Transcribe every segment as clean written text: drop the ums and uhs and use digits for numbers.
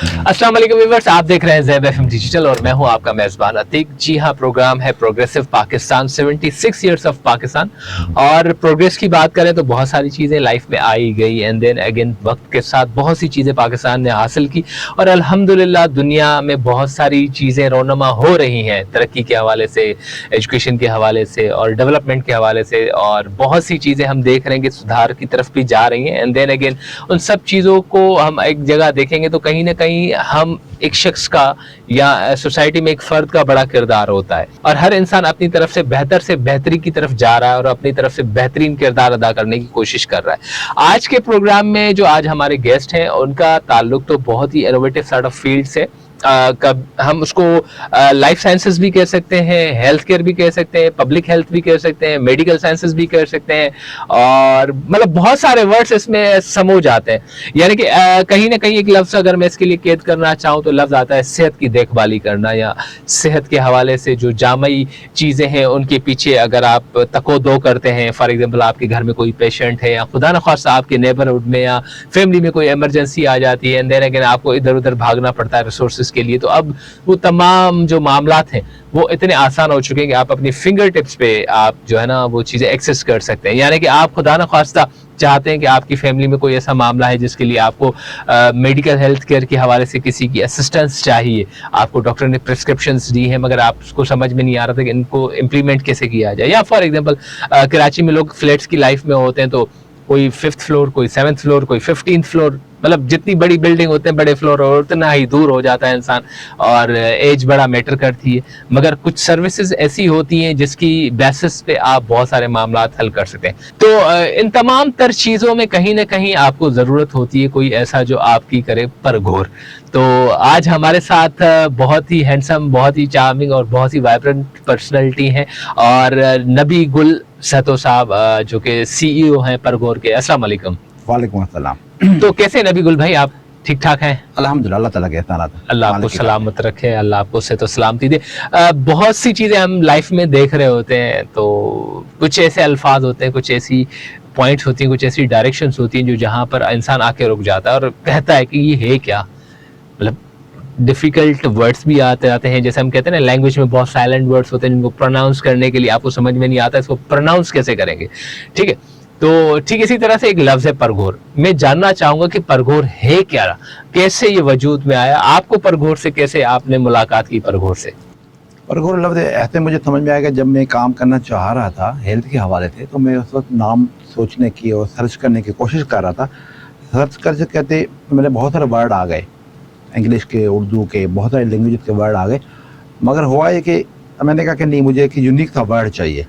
अस्सलाम वालेकुम व्यूअर्स, आप देख रहे हैं ज़ैब एफएम डिजिटल और मैं हूं आपका मेजबान अतीक। जी हां, प्रोग्राम है progressive Pakistan, 76 years of Pakistan. और प्रोग्रेस की बात करें तो बहुत सारी चीज़ें लाइफ में आई गई एंड देन अगेन वक्त के साथ बहुत सी चीज़ें पाकिस्तान ने हासिल की और अल्हम्दुलिल्लाह दुनिया में बहुत सारी चीज़ें रोनमा हो रही हैं तरक्की के हवाले से, एजुकेशन के हवाले से और डेवलपमेंट के हवाले से। और बहुत सी चीज़ें हम देख रहे हैं कि सुधार की तरफ भी जा रही हैं एंड देन अगेन उन सब चीज़ों को हम एक जगह देखेंगे तो कहीं ना कहीं हम एक शख्स का या सोसाइटी में एक फर्द का बड़ा किरदार होता है और हर इंसान अपनी तरफ से बेहतरी की तरफ जा रहा है और अपनी तरफ से बेहतरीन किरदार अदा करने की कोशिश कर रहा है। आज के प्रोग्राम में जो आज हमारे गेस्ट हैं उनका ताल्लुक तो बहुत ही इनोवेटिव सॉर्ट ऑफ फील्ड से, कब हम उसको लाइफ साइंसेस भी कह सकते हैं, हेल्थ केयर भी कह सकते हैं, पब्लिक हेल्थ भी कह सकते हैं, मेडिकल साइंसेस भी कह सकते हैं और मतलब बहुत सारे वर्ड्स इसमें समो जाते हैं। यानी कि कहीं ना कहीं एक लफ्ज़ अगर मैं इसके लिए कैद करना चाहूँ तो लफ्ज़ आता है सेहत की देखभाली करना या सेहत के हवाले से जो जामई चीज़ें हैं उनके पीछे अगर आप तको-दो करते हैं। फॉर एग्जाम्पल आपके घर में कोई पेशेंट है या खुदा न खास्ता आपके नेबरहुड में या फैमिली में कोई इमरजेंसी आ जाती है एंड देन अगेन आपको इधर उधर भागना पड़ता है रिसोर्सेज के लिए, तो अब वो तमाम जो मामलात हैं वो इतने आसान हो चुके हैं कि आप अपनी फिंगर टिप्स पे आप जो है ना वो चीज़ें एक्सेस कर सकते हैं। यानी कि आप खुदा न खास्ता चाहते हैं कि आपकी फैमिली में कोई ऐसा मामला है जिसके लिए आपको मेडिकल हेल्थ केयर के हवाले से किसी की असिस्टेंस चाहिए, आपको डॉक्टर ने प्रिस्क्रिप्शंस दी हैं मगर आपको समझ में नहीं आ रहा था कि इनको इम्प्लीमेंट कैसे किया जाए। या फॉर एग्जांपल कराची में लोग फ्लैट्स की लाइफ में होते हैं तो कोई 5th फ्लोर, कोई 7th फ्लोर, कोई 15th फ्लोर, मतलब जितनी बड़ी बिल्डिंग होते हैं बड़े फ्लोर और उतना ही दूर हो जाता है इंसान और एज बड़ा मैटर करती है। मगर कुछ सर्विसेज ऐसी होती हैं जिसकी बेसिस पे आप बहुत सारे मामलात हल कर सकते हैं। तो इन तमाम तर चीज़ों में कहीं ना कहीं आपको ज़रूरत होती है कोई ऐसा जो आपकी करे परगौर। तो आज हमारे साथ बहुत ही हैंडसम, बहुत ही चार्मिंग और बहुत ही वाइब्रेंट पर्सनैलिटी हैं और नबी गुल सहतो साहब जो कि CEO हैं परगौर के। अस्सलाम वालेकुम। वालेकुम अस्सलाम। तो कैसे नबी गुल भाई, आप ठीक ठाक हैं? अल्हम्दुलिल्लाह, अल्लाह ताला कहता है अल्लाह आपको सलामत रखे, अल्लाह आपको सेहत और सलामती दे। बहुत सी चीज़ें हम लाइफ में देख रहे होते हैं तो कुछ ऐसे अल्फाज होते हैं, कुछ ऐसी पॉइंट्स होती हैं, कुछ ऐसी डायरेक्शंस होती हैं जो जहाँ पर इंसान आके रुक जाता है और कहता है कि ये है क्या। मतलब डिफ़िकल्ट वर्ड्स भी आते हैं, जैसे हम कहते हैं ना लैंग्वेज में बहुत साइलेंट वर्ड्स होते हैं जिनको प्रोनाउंस करने के लिए आपको समझ में नहीं आता इसको प्रोनाउंस कैसे करेंगे, ठीक है। तो ठीक इसी तरह से एक लफ्ज़ है परगौर। मैं जानना चाहूँगा कि परगौर है क्या, कैसे ये वजूद में आया, आपको परगौर से कैसे आपने मुलाकात की परगौर से? परगौर लफ्ज़ ऐसे मुझे समझ में आया कि जब मैं काम करना चाह रहा था हेल्थ के हवाले से तो मैं उस वक्त नाम सोचने की और सर्च करने की कोशिश कर रहा था। सर्च करते कहते मेरे बहुत सारे वर्ड आ गए, इंग्लिश के, उर्दू के, बहुत सारे लैंग्वेज के वर्ड आ गए। मगर हुआ ये कि मैंने कहा कि नहीं, मुझे एक यूनिक सा वर्ड चाहिए।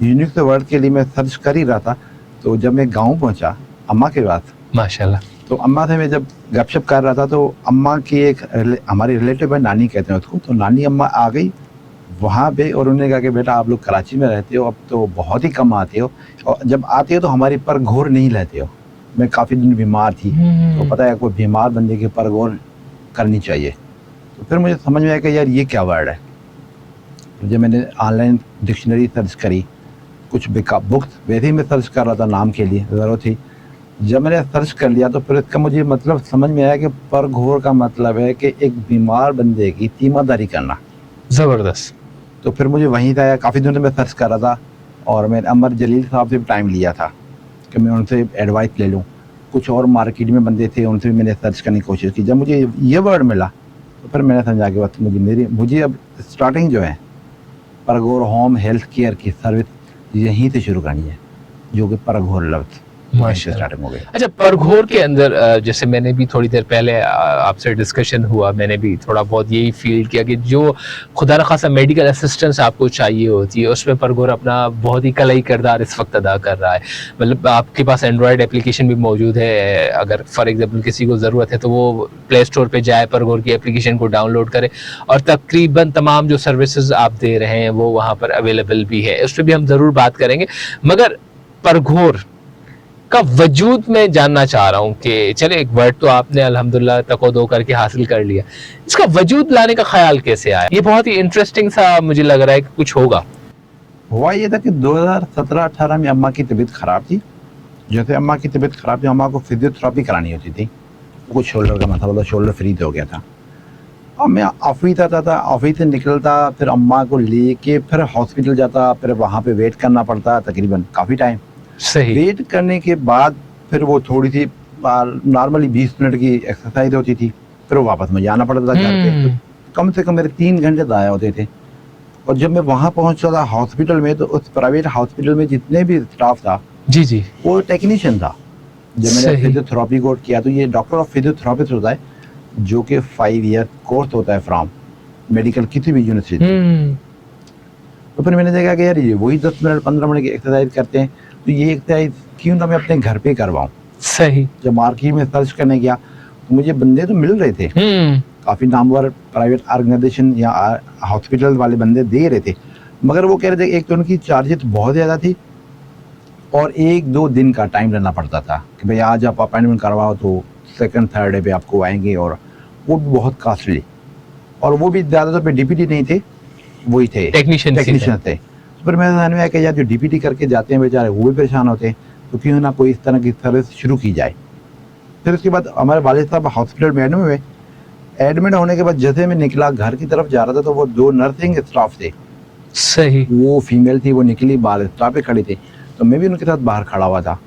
यूनिक से वर्ड के लिए मैं सर्च कर ही रहा था। तो जब मैं गांव पहुंचा अम्मा के पास, माशाल्लाह, तो अम्मा से मैं जब गपशप कर रहा था तो अम्मा की एक हमारी रिलेटिव है, नानी कहते हैं उसको, तो नानी अम्मा आ गई वहाँ पे और उन्होंने कहा कि बेटा आप लोग कराची में रहते हो, अब तो बहुत ही कम आते हो और जब आते हो तो हमारी परगौर नहीं लेते हो। मैं काफ़ी दिन बीमार थी तो पता है कोई बीमार बंदे की परगौर करनी चाहिए। तो फिर मुझे समझ में आया कि यार ये क्या वर्ड है। जब मैंने ऑनलाइन डिक्शनरी सर्च करी, कुछ बुक्स वैसे ही मैं सर्च कर रहा था नाम के लिए, ज़रूरत थी। जब मैंने सर्च कर लिया तो फिर इसका मुझे मतलब समझ में आया कि परगौर का मतलब है कि एक बीमार बंदे की तीमारदारी करना। ज़बरदस्त। तो फिर मुझे वहीं था, काफ़ी दिनों से मैं सर्च कर रहा था और मैंने अमर जलील साहब से टाइम लिया था कि मैं उनसे एडवाइस ले लूँ। कुछ और मार्केट में बंदे थे उनसे भी मैंने सर्च करने की कोशिश की। जब मुझे ये वर्ड मिला तो फिर मैंने समझा कि बस मुझे अब स्टार्टिंग जो है परगौर होम हेल्थ केयर की सर्विस यहीं से शुरू करनी है, जो कि परगौर लफ्ज़ स्टार्टिंग हो गई। अच्छा, परगौर के अंदर जैसे मैंने भी थोड़ी देर पहले आपसे डिस्कशन हुआ, मैंने भी थोड़ा बहुत यही फील किया कि जो खुदा न खासा मेडिकल असिस्टेंस आपको चाहिए होती है उसमें परगौर अपना बहुत ही कलई किरदार इस वक्त अदा कर रहा है। मतलब आपके पास एंड्रॉयड एप्लीकेशन भी मौजूद है, अगर फॉर एग्जांपल किसी को ज़रूरत है तो वो प्ले स्टोर पे जाए, परगौर की एप्लीकेशन को डाउनलोड करे और तकरीबन तमाम जो सर्विसेज आप दे रहे हैं वो वहाँ पर अवेलेबल भी है। उस पर भी हम ज़रूर बात करेंगे। मगर परगौर का वजूद मैं जानना चाह रहा हूँ कि चले एक वर्ड तो आपने अल्हम्दुलिल्लाह तको-दो करके हासिल कर लिया, इसका वजूद लाने का ख्याल कैसे आया? ये बहुत ही इंटरेस्टिंग सा मुझे लग रहा है कि कुछ होगा। हुआ ये था कि 2017-18 में अम्मा की तबीयत ख़राब थी। जैसे अम्मा की तबीयत ख़राब थी, अम्मा को फिजियोथेरेपी करानी होती थी। कुछ शोल्डर का मसला था, शोल्डर फ्री हो गया था। अब मैं ऑफिस आता था, ऑफिस से निकलता, फिर अम्मा को लेके फिर हॉस्पिटल जाता, फिर वहाँ पे वेट करना पड़ता तकरीबन काफ़ी टाइम। सही। वेट करने के बाद फिर वो थोड़ी सी नॉर्मली 20 मिनट की एक्सरसाइज होती थी, फिर वो वापस मुझे आना पड़ता था घर पे। तो कम से कम मेरे 3 घंटे ज़ाया होते थे। और जब मैं वहाँ पहुँचता था हॉस्पिटल में, तो उस प्राइवेट हॉस्पिटल में जितने भी स्टाफ था, जी जी। वो टेक्नीशियन था। जब मैंने सही। फिजियोथेरेपी कोर्स किया, तो ये डॉक्टर ऑफ फिजियोथेरेपिस्ट होता है, जो कि 5 ईयर कोर्स होता है फ्रॉम मेडिकल किसी भी यूनिवर्सिटी। तो फिर मैंने देखा कि यार ये वही 10 मिनट 15 मिनट की एक्सरसाइज करते हैं, तो ये एक्सरसाइज क्यों ना मैं अपने घर पे करवाऊँ। सही। जब मार्केट में सर्च करने गया, तो मुझे बंदे तो मिल रहे थे, काफ़ी नामवर प्राइवेट ऑर्गेनाइजेशन या हॉस्पिटल वाले बंदे दे रहे थे, मगर वो कह रहे थे एक तो उनकी चार्जेस बहुत ज़्यादा थी, और 1-2 दिन का टाइम लेना पड़ता था कि भाई आज आप अपॉइंटमेंट करवाओ तो सेकंड थर्ड डे पे आपको आएंगे, और वो भी बहुत कास्टली, और वो भी ज़्यादातर पे डीपीटी नहीं थे, वही थे टेक्नीशियन थे। तो फिर मेरे ध्यान में आया कि यार जो डीपीटी करके जाते हैं बेचारे वो भी परेशान होते हैं, तो क्यों ना कोई इस तरह की सर्विस शुरू की जाए। फिर उसके बाद हमारे वालिद साहब हॉस्पिटल में एडमिट हुए। एडमिट होने के बाद जैसे मैं निकला घर की तरफ जा रहा था, तो वो 2 नर्सिंग स्टाफ थे, सही। वो फीमेल थी, वो निकली बाहर स्टाफ पे खड़ी थी, तो मैं भी उनके साथ बाहर खड़ा हुआ था,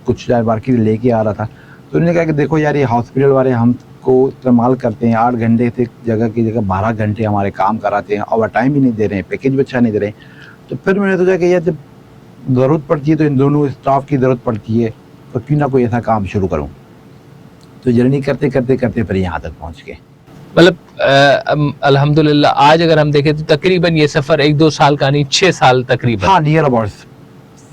कुछ चाय मार्केट लेके आ रहा था। तो उन्होंने कहा कि देखो यार, ये हॉस्पिटल वाले हमको इस्तेमाल करते हैं, 8 घंटे से जगह की जगह 12 घंटे हमारे काम कराते हैं, ओवर टाइम भी नहीं दे रहे हैं, पैकेज भी अच्छा नहीं दे रहे हैं। तो फिर मैंने सोचा कि यार जब ज़रूरत पड़ती है तो इन दोनों स्टाफ की ज़रूरत पड़ती है, तो क्यों ना कोई ऐसा काम शुरू करूँ। तो जर्नी करते करते करते फिर यहाँ तक पहुँच गए। मतलब अल्हम्दुलिल्लाह आज अगर हम देखें तो तकरीबन ये सफर 1-2 साल का नहीं, 6 साल तकरीबन। हाँ, नियर अबाउट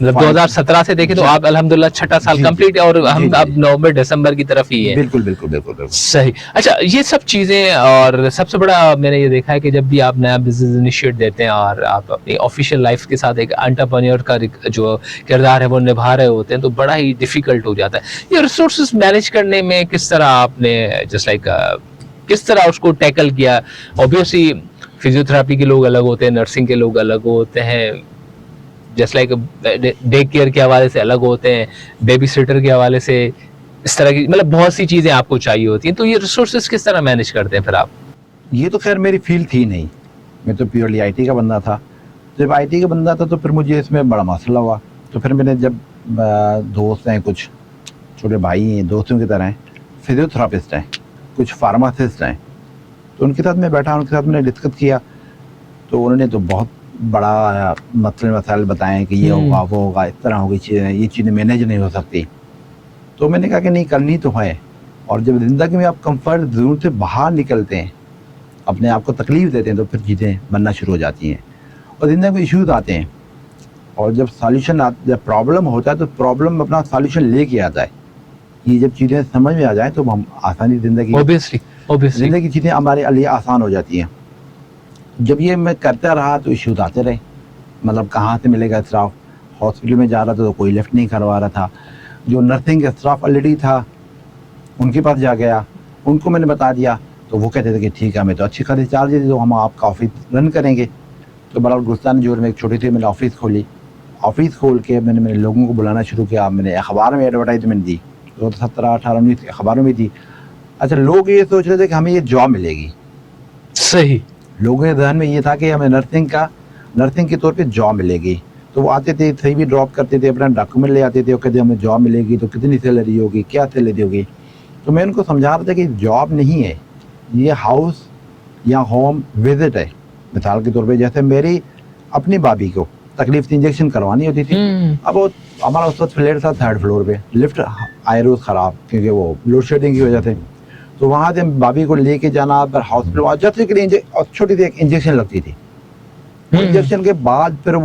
मतलब 2017 से देखें तो आप अल्हम्दुलिल्लाह छठा साल जी, कंप्लीट है, और हम जी, अब नवंबर दिसंबर की तरफ ही है। बिल्कुल बिल्कुल बिल्कुल बिल्कुल। सही। अच्छा, ये सब चीजें, और सबसे बड़ा मैंने ये देखा है कि जब भी आप नया बिजनेस इनिशिएट देते हैं और आप अपनी ऑफिशियल लाइफ के साथ एक एंटरप्रेन्योर का जो किरदार है वो निभा रहे होते हैं, तो बड़ा ही डिफिकल्ट हो जाता है। ये रिसोर्सेज मैनेज करने में किस तरह आपने जस्ट लाइक किस तरह उसको टैकल किया? ऑब्वियसली फिजियोथेरेपी के लोग अलग होते हैं, नर्सिंग के लोग अलग होते हैं, जस्ट लाइक डे केयर के हवाले से अलग होते हैं, बेबी सिटर के हवाले से, इस तरह की मतलब बहुत सी चीजें आपको चाहिए होती हैं। तो ये रिसोर्सेज किस तरह मैनेज करते हैं फिर आप? ये तो खैर मेरी फील्ड थी नहीं, मैं तो प्योरली आईटी का बंदा था। जब आईटी का बंदा था तो फिर मुझे इसमें बड़ा मसला हुआ। तो फिर मैंने जब दोस्त हैं, कुछ छोटे भाई हैं, दोस्तों की तरह हैं, फिजियोथेरापिस्ट हैं, कुछ फार्मासिस्ट हैं, तो उनके साथ मैं बैठा, उनके साथ मैंने डिस्कस किया। तो उन्होंने तो बहुत बड़ा मसाइल बताएं कि ये होगा वो होगा, इस तरह होगी चीज़ें, ये चीज़ें मैनेज नहीं हो सकती। तो मैंने कहा कि नहीं, करनी तो है। और जब ज़िंदगी में आप कंफर्ट जोन से बाहर निकलते हैं, अपने आप को तकलीफ़ देते हैं, तो फिर चीज़ें बनना शुरू हो जाती हैं और ज़िंदगी में इश्यूज़ आते हैं। और जब सॉल्यूशन जब प्रॉब्लम होता है तो प्रॉब्लम अपना सॉल्यूशन लेके आता है। ये जब चीज़ें समझ में आ जाए तो हम आसानी ज़िंदगी ज़िंदगी की चीज़ें हमारे लिए आसान हो जाती हैं। जब ये मैं करता रहा तो इश्यूज़ आते रहे, मतलब कहाँ से मिलेगा स्टाफ। हॉस्पिटल में जा रहा था तो कोई लिफ्ट नहीं करवा रहा था। जो नर्सिंग स्टाफ ऑलरेडी था उनके पास जा गया, उनको मैंने बता दिया, तो वो कहते थे कि ठीक है, हमें तो अच्छी खासी चार्ज दे दो, हम आपका ऑफिस रन करेंगे। तो बड़ा गुस्तान जोर में एक छोटी सी मैंने ऑफिस खोली। ऑफिस खोल के मैंने मेरे लोगों को बुलाना शुरू किया। मैंने अखबार में एडवर्टाइजमेंट दी, 2017, 18, 19 अखबारों में दी। अच्छा, लोग ये सोच रहे थे कि हमें ये जॉब मिलेगी। सही। लोगों के ध्यान में ये था कि हमें नर्सिंग के तौर पे जॉब मिलेगी। तो वो आते थे, सही भी ड्रॉप करते थे, अपना डॉक्यूमेंट ले आते थे और कहते हमें जॉब मिलेगी, तो कितनी सैलरी होगी, क्या सैलरी होगी। तो मैं उनको समझा रहा था कि जॉब नहीं है, ये हाउस या होम विजिट है। मिसाल के तौर पे जैसे मेरी अपनी भाभी को तकलीफ से इंजेक्शन करवानी होती थी। अब वो हमारा उस वक्त फ्लैट था 3rd फ्लोर पे, लिफ्ट आए रोज़ ख़राब क्योंकि वो लोड शेडिंग की वजह से। तो वहाँ से भाभी को लेके जाना, फिर हॉस्पिटल वहाँ जाते के लिए छोटी सी एक इंजेक्शन लगती थी। इंजेक्शन के बाद फिर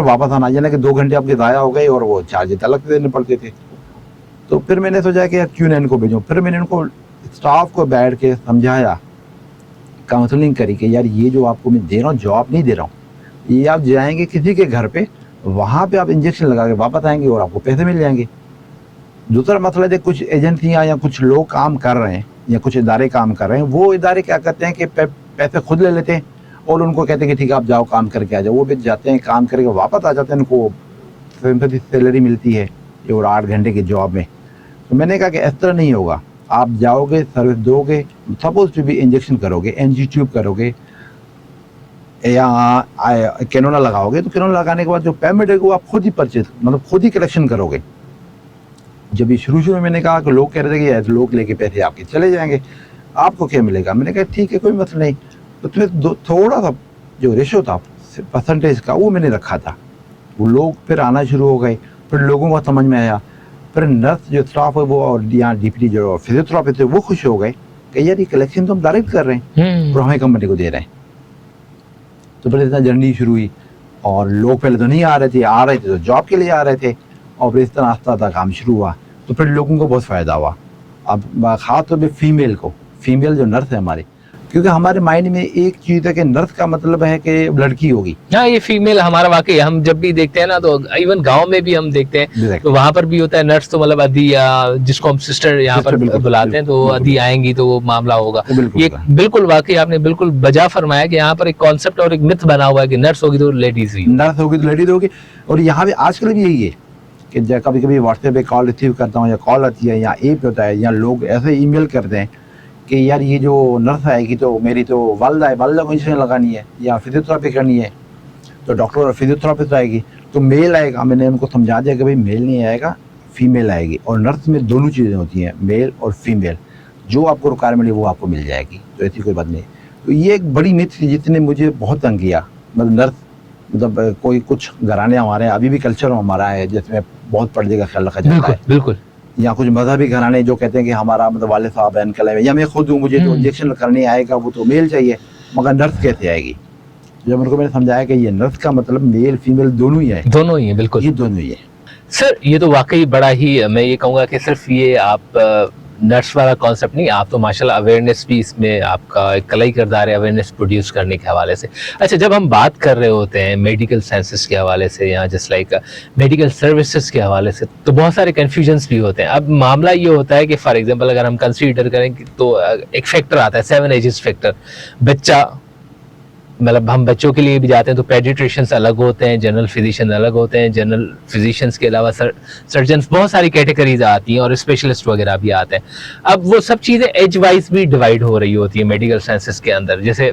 वापस आना, यानी कि 2 घंटे आपके ज़ाया हो गए और वो चार्जेस अलग से देने पड़ते थे। तो फिर मैंने सोचा कि यार क्यों ना इनको भेजूँ। फिर मैंने इनको स्टाफ को बैठ के समझाया, काउंसलिंग करी कि यार ये जो आपको मैं दे रहा हूँ जॉब नहीं दे रहा हूँ, ये आप जाएंगे किसी के घर पे, वहाँ पे आप इंजेक्शन लगा के वापस आएंगे और आपको पैसे मिल जाएंगे। दूसरा मसला है, कुछ एजेंसियाँ या कुछ लोग काम कर रहे हैं या कुछ इदारे काम कर रहे हैं, वो इदारे क्या करते हैं कि पैसे खुद ले लेते हैं और उनको कहते हैं कि ठीक है आप जाओ काम करके आ जाओ। वो भी जाते हैं, काम करके वापस आ जाते हैं, उनको सैलरी मिलती है और 8 घंटे की जॉब में। तो मैंने कहा कि इस तरह नहीं होगा, आप जाओगे, सर्विस दोगे, सपोज टू भी इंजेक्शन करोगे, एनजी ट्यूब करोगे या कैनोला लगाओगे, तो कैनोला लगाने के बाद जो पेमेंट है वो आप खुद ही परचेज, मतलब खुद ही कलेक्शन करोगे। जब ये शुरू में मैंने कहा कि लोग कह रहे थे कि ऐसे लोग लेके पैसे आपके चले जाएंगे, आपको क्या मिलेगा? मैंने कहा ठीक है, कोई मसला नहीं। तो तुम्हें थोड़ा सा जो रेशो था परसेंटेज का वो मैंने रखा था। वो लोग फिर आना शुरू हो गए, फिर लोगों को समझ में आया, फिर नर्स जो स्टाफ है वो और यहाँ डीपीटी जो फिजियोथेरापी थे वो खुश हो गए कि यार ये कलेक्शन तो हम डायरेक्ट कर रहे हैं और हमें कंपनी को दे रहे हैं। तो फिर इतना जर्नी शुरू हुई और लोग पहले तो नहीं आ रहे थे तो जॉब के लिए आ रहे थे, और फिर इस तरह आस्ता आस्ता काम शुरू हुआ। तो फिर लोगों को बहुत फ़ायदा हुआ। अब खास तौर पर फीमेल जो नर्स है हमारी, क्योंकि हमारे माइंड में एक चीज़ है कि नर्स का मतलब है कि लड़की होगी। हाँ, ये फीमेल हमारा वाकई, हम जब भी देखते हैं ना, तो इवन गांव में भी हम देखते हैं तो वहां पर भी होता है नर्स, तो मतलब अदी या जिसको हम सिस्टर यहाँ पर बुलाते हैं, तो अदी आएंगी तो वो मामला होगा। ये बिल्कुल वाकई आपने बिल्कुल बजा फरमाया कि यहाँ पर एक कॉन्सेप्ट और एक मिथ बना हुआ है कि नर्स होगी तो लेडीज ही, नर्स होगी तो लेडीज होगी। और यहाँ पे आजकल भी यही है कि कभी कभी व्हाट्सएप पे कॉल रिसीव करता हूँ या कॉल आती है या ऐप होता है, या लोग ऐसे ईमेल करते हैं कि यार ये जो नर्स आएगी तो मेरी तो वालदा को इंजेक्शन लगानी है या फिजियोथेरापी करनी है, तो डॉक्टर और फिजियोथेरापिस्ट आएगी तो मेल आएगा। मैंने उनको समझा दिया कि भाई मेल नहीं आएगा, फीमेल आएगी। और नर्स में दोनों चीज़ें होती हैं, मेल और फीमेल। जो आपको रिक्वायरमेंट है वो आपको मिल जाएगी, तो ऐसी कोई बात नहीं। तो ये एक बड़ी मिथ थी जिसने मुझे बहुत तंग किया। मतलब नर्स, मतलब कोई कुछ घराने हमारे अभी भी कल्चर हमारा है जिसमें बहुत पर्दे का ख्याल रखा जाता है। बिल्कुल। या कुछ मजहबी घराने जो कहते हैं कि हमारा मतलब वाले साहब है, अंकल है, या मैं खुद हूँ, मुझे तो इंजेक्शन करने आएगा वो तो मेल चाहिए, मगर नर्स कैसे आएगी? जब उनको मैंने समझाया कि ये नर्स का मतलब मेल फीमेल दोनों ही है। दोनों ही है, बिल्कुल, ये दोनों ही है। सर ये तो वाकई बड़ा ही, मैं ये कहूँगा कि सिर्फ ये आप नर्स वाला कॉन्सेप्ट नहीं, आप तो माशाल्लाह अवेयरनेस भी इसमें आपका एक कलाई किरदार है अवेयरनेस प्रोड्यूस करने के हवाले से। अच्छा, जब हम बात कर रहे होते हैं मेडिकल साइंसेस के हवाले से या जस्ट लाइक मेडिकल सर्विसेज के हवाले से, तो बहुत सारे कन्फ्यूजन्स भी होते हैं। अब मामला ये होता है कि फॉर एग्जांपल अगर हम कंसीडर करें तो एक फैक्टर आता है 7 एजेस फैक्टर। बच्चा, मतलब हम बच्चों के लिए भी जाते हैं तो पेडिट्रिशियंस अलग होते हैं, जनरल फिजिशियन अलग होते हैं, जनरल फिजिशियंस के अलावा सर्जन्स, बहुत सारी कैटेगरीज आती हैं और स्पेशलिस्ट वगैरह भी आते हैं। अब वो सब चीज़ें एज वाइज भी डिवाइड हो रही होती है मेडिकल साइंसेस के अंदर। जैसे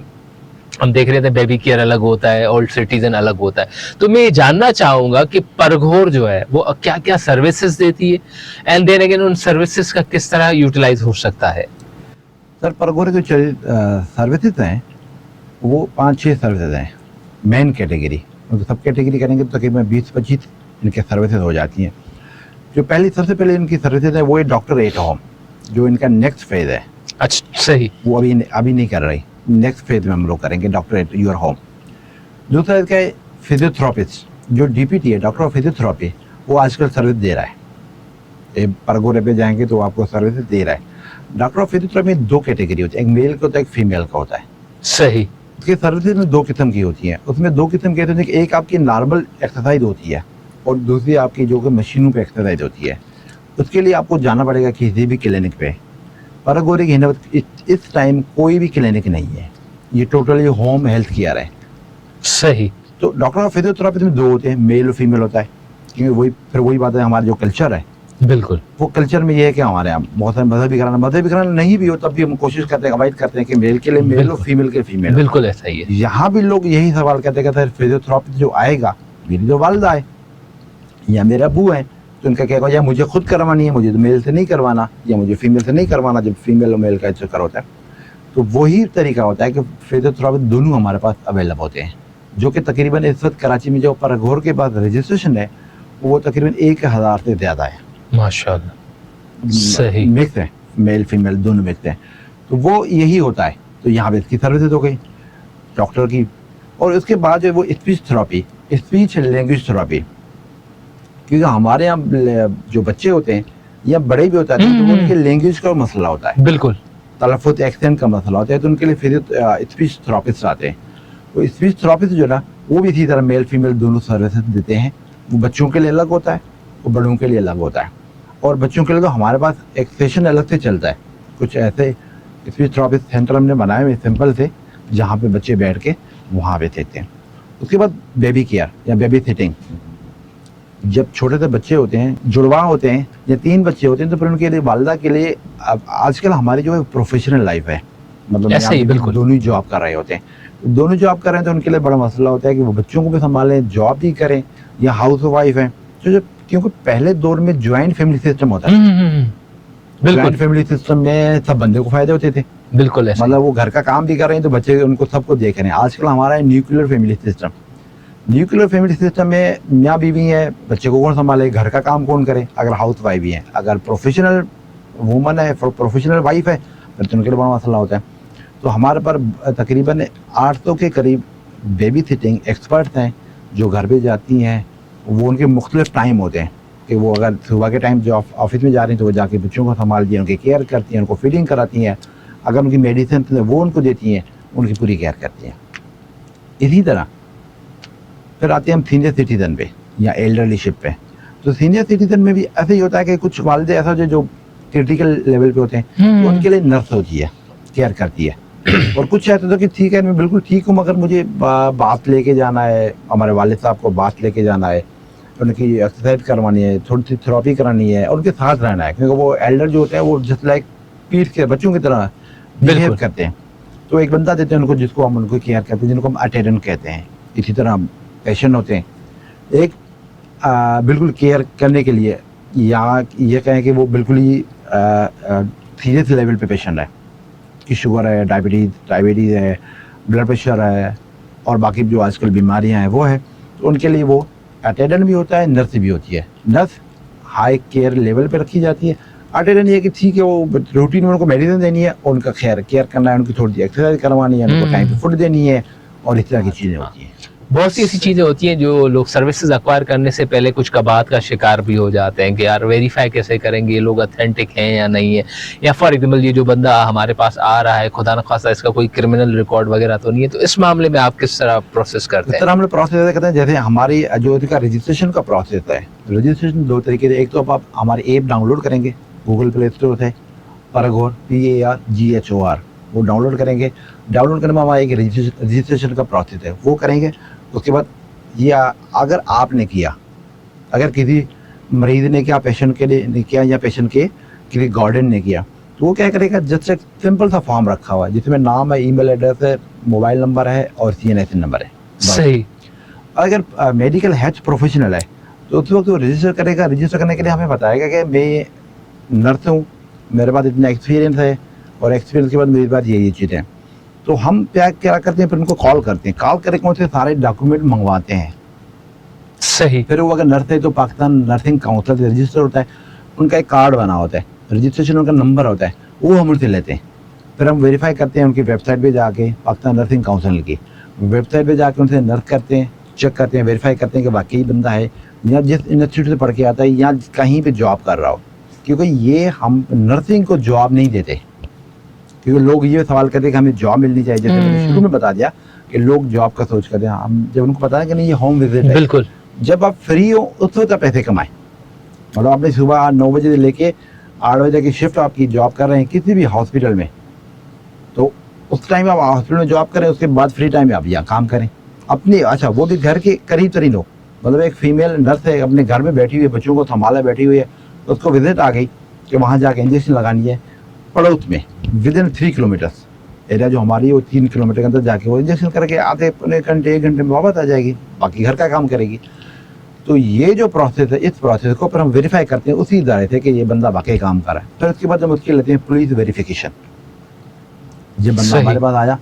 हम देख रहे थे बेबी केयर अलग होता है, ओल्ड सिटीजन अलग होता है। तो मैं ये जानना चाहूँगा कि परघोर जो है वो क्या क्या सर्विसेज देती है, एंड देन अगेन उन सर्विसेज का किस तरह यूटिलाइज हो सकता है? सर परघोर जो सर्विसेज हैं वो 5-6 सर्विसेज हैं मेन कैटेगरी। मतलब सब कैटेगरी करेंगे तो तकरीबन 20-25 इनके सर्विसेज हो जाती हैं। जो सबसे पहले इनकी सर्विसेज है वो है डॉक्टर एट होम, जो इनका नेक्स्ट फेज है। अच्छा, सही। वो अभी नहीं कर रही, नेक्स्ट फेज में हम लोग करेंगे डॉक्टर एट योर होम। दूसरा इसका है फिजियोथेरापिस्ट, जो डीपीटी है, डॉक्टर ऑफ फिजियोथेरापी, वो आजकल सर्विस दे रहा है। परगोरे पे जाएंगे तो आपको सर्विस दे रहा है। डॉक्टर ऑफ फिजियोथेरापी में 2 कैटेगरी होती है, एक मेल का होता है, एक फीमेल का होता है। सही। उसकी सर्विसेज में 2 किस्म की होती हैं। उसमें 2 किस्म की होती है, एक आपकी नॉर्मल एक्सरसाइज होती है और दूसरी आपकी जो कि मशीनों पे एक्सरसाइज होती है। उसके लिए आपको जाना पड़ेगा किसी भी क्लिनिक पे। परगोरे की इस टाइम कोई भी क्लिनिक नहीं है, ये टोटली होम हेल्थ केयर है। सही। तो डॉक्टर ऑफ फिजियोथेरापी में 2 होते हैं, मेल और फीमेल होता है। क्योंकि वही बात है, हमारा जो कल्चर है, बिल्कुल, वो कल्चर में ये है कि हमारे यहाँ बहुत सारे मजहबी घराना नहीं भी हो तब भी हम कोशिश करते हैं, अवॉइड करते हैं कि मेल के लिए मेल और फीमेल के फीमेल। बिल्कुल ऐसा ही है। यहाँ भी लोग यही सवाल करते हैं, फिजियोथेरापी जो आएगा, मेरी जो वालदा है या मेरे अबू है, तो उनका क्या या मुझे खुद करवानी है, मुझे तो मेल से नहीं करवाना या मुझे फीमेल से नहीं करवाना। जब फीमेल और मेल का चक्कर होता है तो वही तरीका होता है कि फिजियोथेरापी दोनों हमारे पास अवेलेबल होते हैं, जो कि तकरीबन इस वक्त कराची में जो परघोर के बाद रजिस्ट्रेशन है वो तकरीबन 1000 से ज़्यादा है। माशाअल्लाह, सही। मिक्स है, मेल फीमेल दोनों मिक्स हैं। तो वो यही होता है। तो यहाँ पे इसकी सर्विसेज हो गई डॉक्टर की। और उसके बाद जो वो speech therapy, speech language therapy, क्योंकि हमारे यहाँ जो बच्चे होते हैं या बड़े भी होते हैं तो उनके लैंग्वेज का मसला होता है, बिल्कुल, तलफ़ुज़ एक्सेंट का मसला होता है, तो उनके लिए स्पीच थेरापिस्ट आते हैं। तो स्पीच थेरापिस्ट जो ना वो भी इसी तरह मेल फीमेल दोनों सर्विसेज देते हैं। वो बच्चों के लिए अलग होता है, वो बड़ों के लिए अलग होता है। और बच्चों के लिए तो हमारे पास एक सेशन अलग से चलता है। कुछ ऐसे स्पीच थेरापिस्ट सेंटर हमने बनाए हुए सिंपल से, जहाँ पे बच्चे बैठ के वहाँ पे सीखते हैं। उसके बाद बेबी केयर या बेबी सिटिंग, जब छोटे से बच्चे होते हैं, जुड़वा होते हैं या 3 बच्चे होते हैं, तो फिर उनके लिए वालिदा के लिए अब आजकल हमारी जो है प्रोफेशनल लाइफ है, मतलब ऐसा ही, बिल्कुल। दोनों ही जॉब कर रहे होते हैं, दोनों जॉब कर रहे हैं, तो उनके लिए बड़ा मसला होता है कि वो बच्चों को भी संभालें, जॉब भी करें या हाउस वाइफ है। तो जब क्योंकि पहले दौर में ज्वाइंट फैमिली सिस्टम होता है, बिल्कुल ज्वाइंट फैमिली सिस्टम में सब बंदे को फायदे होते थे, बिल्कुल ऐसा ही। मतलब वो घर का काम भी कर रहे हैं तो बच्चे उनको सबको देख रहे हैं। आजकल हमारा है nuclear family system, nuclear family system में मियाँ बीवी है, बच्चे को कौन संभाले, घर का काम कौन करे, अगर हाउस वाइफ भी है, अगर प्रोफेशनल वूमन है, प्रोफेशनल वाइफ है, फिर तो उनके लिए बड़ा मसला होता है। तो हमारे पर तकरीबन 800 के करीब बेबी सिटिंग एक्सपर्ट्स हैं जो घर पे जाती हैं। वो उनके मुख्तलिफ टाइम होते हैं कि वो अगर सुबह के टाइम जो ऑफिस में जा रही हैं तो वो जाके बच्चों को संभालती हैं, उनकी केयर करती हैं, उनको फीडिंग कराती हैं, अगर उनकी मेडिसिन वो उनको देती हैं, उनकी पूरी केयर करती हैं। इसी तरह फिर आते हैं हम सीनियर सिटीजन पे या एल्डरलीशिप पे। तो सीनियर सिटीजन में भी ऐसे ही होता है कि कुछ वालिदे ऐसा जो क्रिटिकल लेवल पे होते हैं, तो उनके लिए नर्स होती है, केयर करती है। और कुछ ऐसा तो कि ठीक है मैं बिल्कुल ठीक हूँ, मगर मुझे बात लेके जाना है, हमारे वालिद साहब को बात लेके जाना है, उनकी एक्सरसाइज करवानी है, थोड़ी सी थेरेपी करानी है, और उनके साथ रहना है, क्योंकि वो एल्डर जो होते हैं वो जस्ट लाइक पीठ के बच्चों की तरह बिहेव करते हैं। तो एक बंदा देते हैं उनको, जिसको हम उनको केयर करते हैं, जिनको हम अटेंडेंट कहते हैं। इसी तरह पेशेंट होते हैं, एक बिल्कुल केयर करने के लिए, या ये कहें कि वो बिल्कुल ही सीरियस लेवल पे पेशेंट है कि शुगर है, डायबिटीज़ है, ब्लड प्रेशर है और बाकी जो आजकल बीमारियां हैं वो है, तो उनके लिए वो अटेंडेंट भी होता है, नर्स भी होती है। नर्स हाई केयर लेवल पे रखी जाती है, अटेंडेंट ये कि ठीक है वो रूटीन में उनको मेडिसिन देनी है, उनका केयर करना है, उनकी थोड़ी सी एक्सरसाइज करवानी है, उनको टाइम पे फूड देनी है, और इस तरह की चीज़ें होती हैं। बहुत सी ऐसी चीजें होती हैं जो लोग सर्विसेज अक्वायर करने से पहले कुछ कबात का शिकार भी हो जाते हैं कि यार वेरीफाई कैसे करेंगे ये लोग ऑथेंटिक हैं या नहीं है, या फॉर एग्जाम्पल ये जो बंदा हमारे पास आ रहा है खुदा न खासा इसका कोई क्रिमिनल रिकॉर्ड वगैरह तो नहीं है, तो इस मामले में आप किस तरह प्रोसेस करते इस हैं? तरह हम लोग प्रोसेस ऐसे करते हैं, जैसे हमारी जो इसका रजिस्ट्रेशन का प्रोसेस है, रजिस्ट्रेशन 2 तरीके से, एक तो आप हमारी ऐप डाउनलोड करेंगे, गूगल प्ले स्टोर से परगोर PARGHOR वो डाउनलोड करेंगे। डाउनलोड करने में हमारा एक रजिस्ट्रेशन का प्रोसेस है, वो करेंगे। उसके बाद या अगर आपने किया, अगर किसी मरीज ने किया, पेशेंट के लिए ने किया, या पेशेंट के किसी गार्डियन ने किया, तो वो क्या करेगा, जस्ट एक सिंपल सा फॉर्म रखा हुआ है जिसमें नाम है, ईमेल एड्रेस है, मोबाइल नंबर है और CNSN नंबर है। सही। अगर मेडिकल हेल्थ प्रोफेशनल है तो उस वक्त वो रजिस्टर करेगा। रजिस्टर करने के लिए हमें बताएगा कि मैं नर्स हूँ, मेरे पास इतना एक्सपीरियंस है, और एक्सपीरियंस के बाद मेरे पास ये चीज़ें। तो हम क्या करते हैं, फिर उनको कॉल करते हैं, कॉल करके उनसे सारे डॉक्यूमेंट मंगवाते हैं। सही। फिर वो अगर नर्स है तो पाकिस्तान नर्सिंग काउंसिल से रजिस्टर होता है, उनका एक कार्ड बना होता है, रजिस्ट्रेशन उनका नंबर होता है, वो हम उनसे लेते हैं। फिर हम वेरीफाई करते हैं उनकी वेबसाइट पे जाके, पाकिस्तान नर्सिंग काउंसिल की वेबसाइट पे जाके उनसे नर्स करते हैं, चेक करते हैं, वेरीफाई करते हैं कि वाकई बंदा है या जिस इंस्टीट्यूट से पढ़ के आता है या कहीं पे जॉब कर रहा हो। क्योंकि ये हम नर्सिंग को जॉब नहीं देते, क्योंकि लोग ये सवाल करते हैं कि हमें जॉब मिलनी चाहिए, जैसे मैंने शुरू में बता दिया कि लोग जॉब का सोच करते हैं। हम जब उनको पता है कि नहीं ये होम विजिट है, बिल्कुल। जब आप फ्री हो उस वक्त आप पैसे कमाएं, मतलब आपने सुबह 9 बजे से लेके 8 बजे की शिफ्ट आपकी जॉब कर रहे हैं किसी भी हॉस्पिटल में, तो उस टाइम आप हॉस्पिटल में जॉब करें, उसके बाद फ्री टाइम में आप यहाँ काम करें अपनी। अच्छा, वो भी घर के करीब तरीन हो, मतलब एक फीमेल नर्स है अपने घर में बैठी हुई है, बच्चों को संभाला बैठी हुई है, उसको विजिट आ गई कि वहाँ जाके इंजेक्शन लगानी है पड़ोस में, विद इन 3 किलोमीटर्स एरिया जो हमारी, वो 3 किलोमीटर के अंदर जाके वो इंजेक्शन करके आधे पौने घंटे 1 घंटे में वापस आ जाएगी, बाकी घर का काम करेगी। तो ये जो प्रोसेस है, इस प्रोसेस को पर हम वेरीफाई करते हैं उसी इदारे से कि ये बंदा वाकई काम कर रहा है। फिर उसके बाद हम उसके लेते हैं पुलिस वेरिफिकेशन। जब बंदा हमारे पास आया,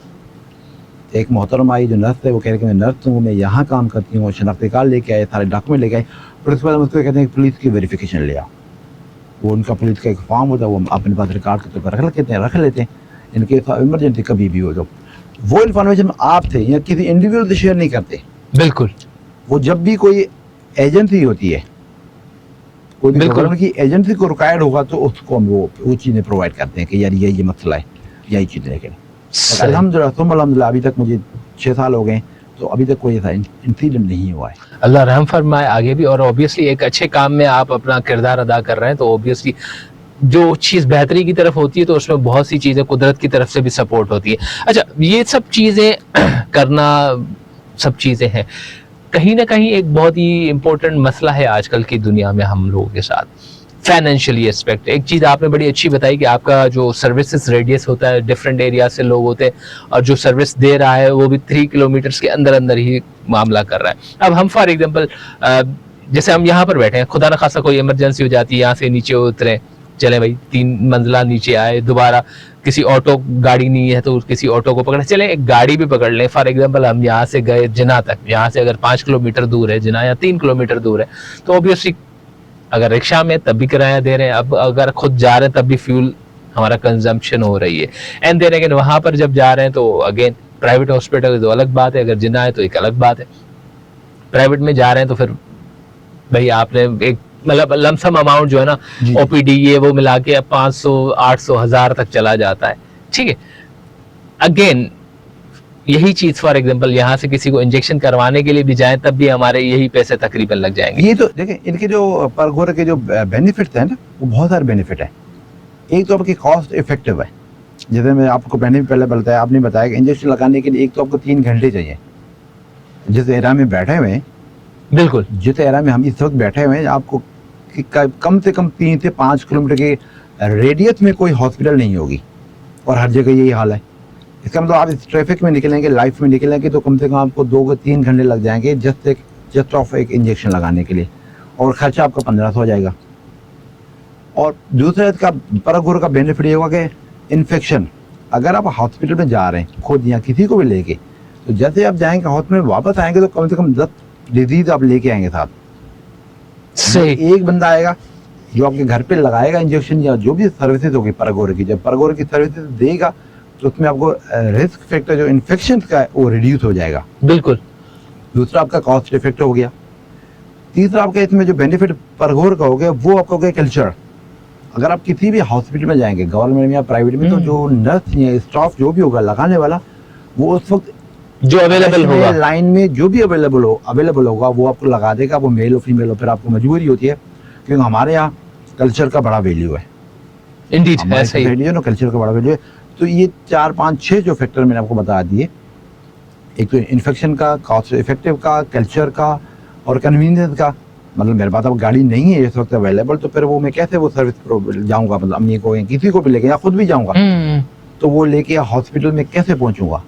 एक मोहतरम आई जो नर्स है, वो कह रहे कि मैं नर्स हूँ, मैं यहाँ काम करती हूँ, शनाख्ती कार्ड लेके आए, सारे डॉक्यूमेंट लेके आए। फिर उसके बाद हम उसको कहते हैं पुलिस की वेरिफिकेशन ले आओ। वो उनका पुलिस का एक फॉर्म होता है, वो अपने पास रिकॉर्ड के तौर पर रख लेते हैं इनके इमरजेंसी कभी भी हो। तो वो इन्फॉर्मेशन आपसे या किसी इंडिविजुअल से शेयर नहीं करते। बिल्कुल। वो जब भी कोई एजेंसी होती है, कोई भी गवर्नमेंट की एजेंसी को रिक्वायर्ड होगा, तो उसको हम वो चीज़ें प्रोवाइड करते हैं कि यार ये मसला है, यही चीज़ लेके। अल्हम्दुलिल्लाह अभी तक मुझे 6 साल हो गए, तो अभी तक कोई ऐसा इंसिडेंट नहीं हुआ है। अल्लाह रहम फरमाए आगे भी। और ऑब्वियसली एक अच्छे काम में आप अपना किरदार अदा कर रहे हैं, तो ऑब्वियसली जो चीज़ बेहतरी की तरफ होती है तो उसमें बहुत सी चीज़ें कुदरत की तरफ से भी सपोर्ट होती है। अच्छा, ये सब चीज़ें करना, सब चीज़ें हैं, कहीं ना कहीं एक बहुत ही इंपॉर्टेंट मसला है आजकल की दुनिया में हम लोगों के साथ, फाइनेंशियली एस्पेक्ट। एक चीज आपने बड़ी अच्छी बताई कि आपका जो सर्विसेज रेडियस होता है, डिफरेंट एरिया से लोग होते हैं, और जो सर्विस दे रहा है वो भी 3 किलोमीटर के अंदर अंदर ही मामला कर रहा है। अब हम फॉर एग्जाम्पल जैसे हम यहाँ पर बैठे हैं, खुदा न खासा कोई इमरजेंसी हो जाती है, यहाँ से नीचे उतरे, चले भाई 3 मंजिला नीचे आए, दोबारा किसी ऑटो गाड़ी नहीं है तो किसी ऑटो को पकड़े, चले एक गाड़ी भी पकड़ लें। फॉर एग्जांपल हम यहाँ से गए जिना तक, यहाँ से अगर 5 किलोमीटर दूर है जिना या 3 किलोमीटर दूर है, तो ऑब्वियसली अगर रिक्शा में तब भी किराया दे रहे हैं, अब अगर खुद जा रहे हैं तब भी फ्यूल हमारा कंजम्पशन हो रही है। एंड देन अगेन वहां पर जब जा रहे हैं तो अगेन प्राइवेट हॉस्पिटल है तो अलग बात है, अगर जिना है तो एक अलग बात है। प्राइवेट में जा रहे हैं तो फिर भाई आपने एक मतलब लमसम अमाउंट जो है ना, ओपीडी ये वो मिला के 500 800 1000 तक चला जाता है। ठीक है, अगेन यही चीज फॉर एग्जांपल यहाँ से किसी को इंजेक्शन करवाने के लिए भी जाए तब भी हमारे यही पैसे तकरीबन लग जाएंगे। ये तो देखें, इनके जो पर घोड़े के जो बेनिफिट्स हैं ना, वो बहुत सारे बेनिफिट है। एक तो आपकी कॉस्ट इफेक्टिव है, जैसे मैं आपको पहले बताया, आपने बताया कि इंजेक्शन लगाने के लिए एक तो आपको 3 घंटे चाहिए। जिस एरिया में बैठे हुए हैं, बिल्कुल जिस एरिया में हम इस वक्त बैठे हुए हैं, आपको कम से कम 3 से 5 किलोमीटर के रेडियस में कोई हॉस्पिटल नहीं होगी, और हर जगह यही हाल है। इसका मतलब आप इस ट्रैफिक में निकलेंगे, लाइफ में निकलेंगे तो कम से कम आपको 2 से 3 घंटे लग जाएंगे जस्ट ऑफ एक इंजेक्शन लगाने के लिए, और खर्चा आपका 1500 हो जाएगा। और दूसरा इसका परगोर का बेनिफिट ये होगा कि इन्फेक्शन, अगर आप हॉस्पिटल में जा रहे हैं खुद या किसी को भी लेके, तो जैसे आप जाएंगे हॉस्पिटल में वापस आएंगे तो कम से कम 10 डिजीज आप लेके आएंगे साथ। सही। एक बंदा आएगा जो आपके घर पे लगाएगा इंजेक्शन, या जो भी सर्विसेज होगी परगोर की, जब परगोर की सर्विसेज देगा तो उसमें आपको रिस्क फैक्टर जो इन्फेक्शन का है वो रिड्यूस हो जाएगा। बिल्कुल। दूसरा आपका कॉस्ट इफेक्ट हो गया। तीसरा आपका इसमें जो बेनिफिट परगोर का हो गया वो आपका हो गया कल्चर। अगर आप किसी भी हॉस्पिटल में जाएंगे, गवर्नमेंट में या प्राइवेट में, तो जो नर्स या स्टाफ जो भी होगा लगाने वाला, वो उस वक्त जो अवेलेबल होगा लाइन में जो भी अवेलेबल होगा वो आपको लगा देगा, वो मेल हो फीमेल हो। फिर आपको मजबूरी होती है, क्योंकि हमारे यहाँ कल्चर का बड़ा वैल्यू है। इंडीड ऐसा ही है ना, कल्चर का बड़ा वैल्यू है। तो ये 4 5 6 जो फैक्टर मैंने आपको बता दिए, एक तो इन्फेक्शन का, कॉस्ट इफेक्टिव का, कल्चर का और कन्वीनियंस का। मतलब मेरे पास अब गाड़ी नहीं है इस वक्त अवेलेबल, तो फिर वो मैं कैसे वो सर्विस जाऊंगा, मतलब अम्मी को या किसी को भी लेके, या खुद भी जाऊंगा तो वो लेके हॉस्पिटल में कैसे पहुंचूंगा।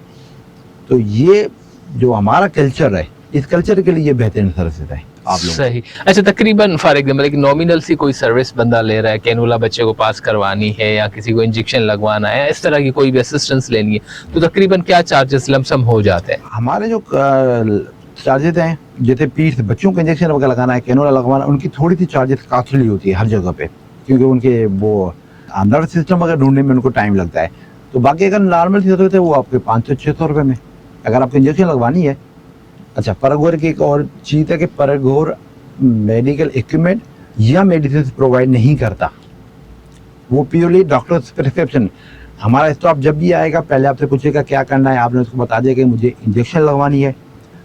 तो ये जो हमारा कल्चर है, इस कल्चर के लिए ये बेहतरीन सर्विस है आप लोग। सही। अच्छा, तकरीबन फॉर एग्जांपल एक नॉमिनल सी कोई सर्विस बंदा ले रहा है, कैनुला बच्चे को पास करवानी है या किसी को इंजेक्शन लगवाना है, इस तरह की कोई भी असिस्टेंस लेनी है, तो तकरीबन क्या चार्जेस लमसम हो जाते हैं? हमारे जो चार्जेस हैं, जैसे पीठ बच्चों को इंजेक्शन वगैरह लगाना है, कैनुला लगवाना, उनकी थोड़ी सी चार्जेस कॉस्टली होती है हर जगह पे, क्योंकि उनके वो नर्व सिस्टम अगर ढूंढने में उनको टाइम लगता है। तो बाकी अगर नॉर्मल सी सर्विस है वो आपके 500-600 रुपये में, अगर आपको इंजेक्शन लगवानी है। अच्छा, परगोर की एक और चीज़ है कि परगोर मेडिकल इक्विपमेंट या मेडिसिन प्रोवाइड नहीं करता, वो प्योरली डॉक्टर प्रिस्क्रिप्शन। हमारा स्टाफ जब भी आएगा पहले आपसे पूछेगा क्या करना है, आपने उसको बता दिया कि मुझे इंजेक्शन लगवानी है,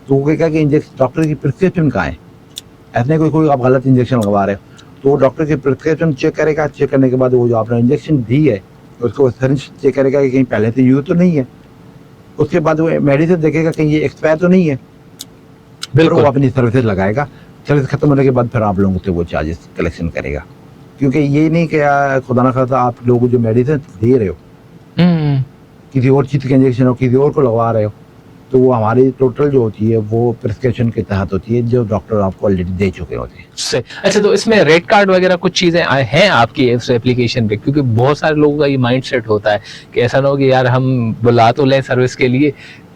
तो वो कहेगा कि इंजेक्शन डॉक्टर की प्रिस्क्रिप्शन कहाँ है। ऐसे नहीं कोई आप गलत इंजेक्शन लगवा रहे हो, तो वो डॉक्टर की प्रिस्क्रिप्शन चेक करेगा। चेक करने के बाद वो जो आपने इंजेक्शन दी है उसको सिरिंज चेक करेगा कि कहीं पहले से यूज तो नहीं है। उसके बाद वो मेडिसिन देखेगा कि ये एक्सपायर तो नहीं है, फिर वो अपनी सर्विसेज लगाएगा। सर्विस खत्म होने के बाद फिर आप लोगों से वो चार्जेस कलेक्शन करेगा, क्योंकि ये नहीं कि खुदा ना खासा आप लोगों जो मेडिसिन दे रहे हो किसी और चीज़ के इंजेक्शन हो, किसी और को लगवा रहे हो, तो वो हमारी टोटल जो होती है वो प्रिस्क्रिप्शन के तहत होती है, जो डॉक्टर आपको ऑलरेडी दे चुके होते हैं। अच्छा, तो इसमें रेट कार्ड वगैरह कुछ चीजें हैं आपकी इस एप्लीकेशन पे? क्योंकि बहुत सारे लोगों का ये माइंडसेट होता है कि ऐसा ना हो कि यार हम बुला तो लें सर्विस के लिए,